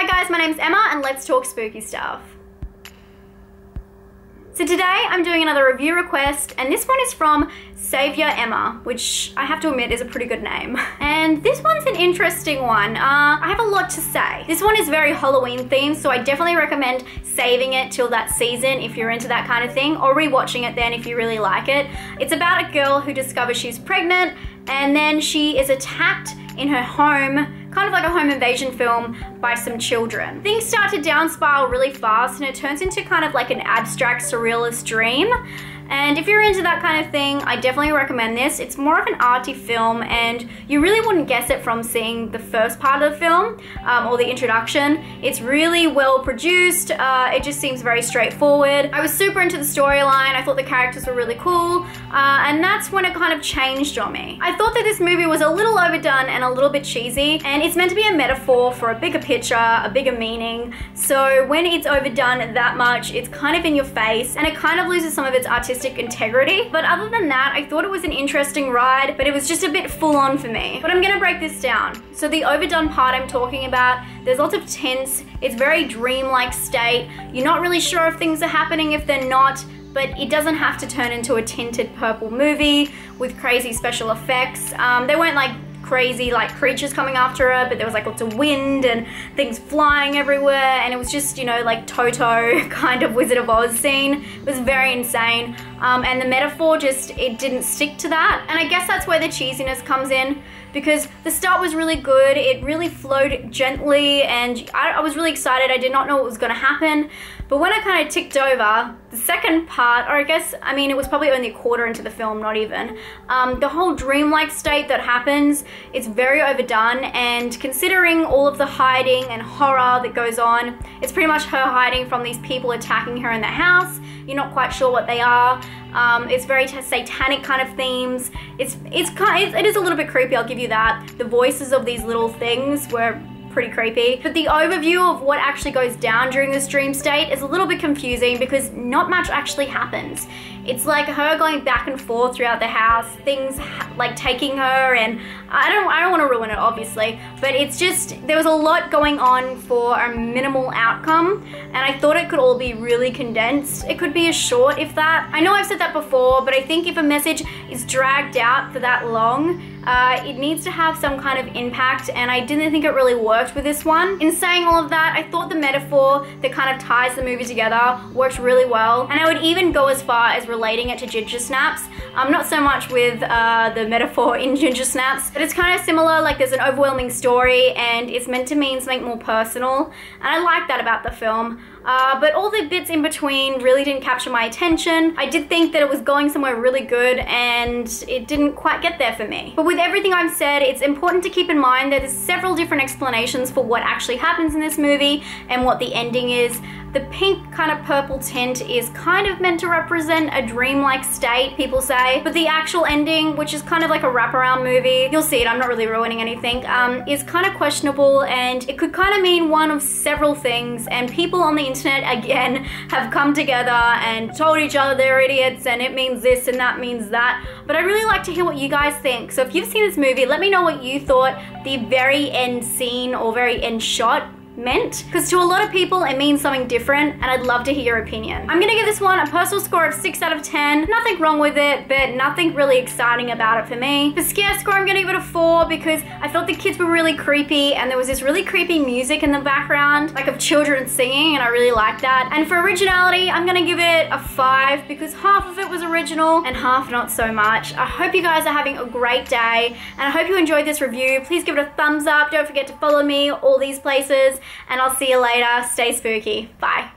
Hi guys, my name's Emma and let's talk spooky stuff. So today I'm doing another review request, and this one is from Savior Emma, which I have to admit is a pretty good name. And this one's an interesting one. I have a lot to say. This one is very Halloween themed, so I definitely recommend saving it till that season if you're into that kind of thing, or rewatching it then if you really like it. It's about a girl who discovers she's pregnant, and then she is attacked in her home, kind of like a home invasion film, by some children. Things start to down spiral really fast and it turns into kind of like an abstract surrealist dream. And if you're into that kind of thing, I definitely recommend this. It's more of an arty film and you really wouldn't guess it from seeing the first part of the film or the introduction. It's really well produced. It just seems very straightforward. I was super into the storyline. I thought the characters were really cool. And that's when it kind of changed on me. I thought that this movie was a little overdone and a little bit cheesy, and it's meant to be a metaphor for a bigger picture, a bigger meaning. So when it's overdone that much, it's kind of in your face and it kind of loses some of its artistic integrity. But other than that, I thought it was an interesting ride, but it was just a bit full on for me. But I'm gonna break this down. So the overdone part I'm talking about, there's lots of tints, it's very dreamlike state. You're not really sure if things are happening, if they're not, but it doesn't have to turn into a tinted purple movie with crazy special effects. They weren't like crazy like creatures coming after her, but there was like lots of wind and things flying everywhere, and it was just, you know, like Toto kind of Wizard of Oz scene. It was very insane. And the metaphor just, it didn't stick to that. And I guess that's where the cheesiness comes in, because the start was really good. It really flowed gently and I was really excited. I did not know what was gonna happen. But when I kind of ticked over, the second part, or I guess, I mean, it was probably only a quarter into the film, not even, the whole dreamlike state that happens, it's very overdone, and considering all of the hiding and horror that goes on, it's pretty much her hiding from these people attacking her in the house. You're not quite sure what they are. It's very satanic kind of themes. It is a little bit creepy, I'll give you that. The voices of these little things were pretty creepy. But the overview of what actually goes down during this dream state is a little bit confusing because not much actually happens. It's like her going back and forth throughout the house, things like taking her, and I don't want to ruin it obviously, but it's just, there was a lot going on for a minimal outcome, and I thought it could all be really condensed. It could be a short, if that. I know I've said that before, but I think if a message is dragged out for that long, it needs to have some kind of impact, and I didn't think it really worked with this one. In saying all of that, I thought the metaphor that kind of ties the movie together worked really well, and I would even go as far as relating it to Ginger Snaps. Not so much with the metaphor in Ginger Snaps, but it's kind of similar. Like there's an overwhelming story and it's meant to mean something more personal, and I like that about the film. But all the bits in between really didn't capture my attention. I did think that it was going somewhere really good and it didn't quite get there for me. But with everything I've said, it's important to keep in mind that there's several different explanations for what actually happens in this movie and what the ending is. The pink kind of purple tint is kind of meant to represent a dreamlike state, people say, but the actual ending, which is kind of like a wraparound movie, you'll see it, I'm not really ruining anything, is kind of questionable, and it could kind of mean one of several things, and people on the internet, again, have come together and told each other they're idiots and it means this and that means that. But I really like to hear what you guys think. So if you've seen this movie, let me know what you thought the very end scene or very end shot meant, because to a lot of people it means something different, and I'd love to hear your opinion. I'm gonna give this one a personal score of 6 out of 10. Nothing wrong with it, but nothing really exciting about it for me. For scare score, I'm gonna give it a 4 because I thought the kids were really creepy and there was this really creepy music in the background, like of children singing, and I really liked that. And for originality, I'm gonna give it a 5 because half of it was original and half not so much. I hope you guys are having a great day, and I hope you enjoyed this review. Please give it a thumbs up. Don't forget to follow me all these places, and I'll see you later. Stay spooky. Bye.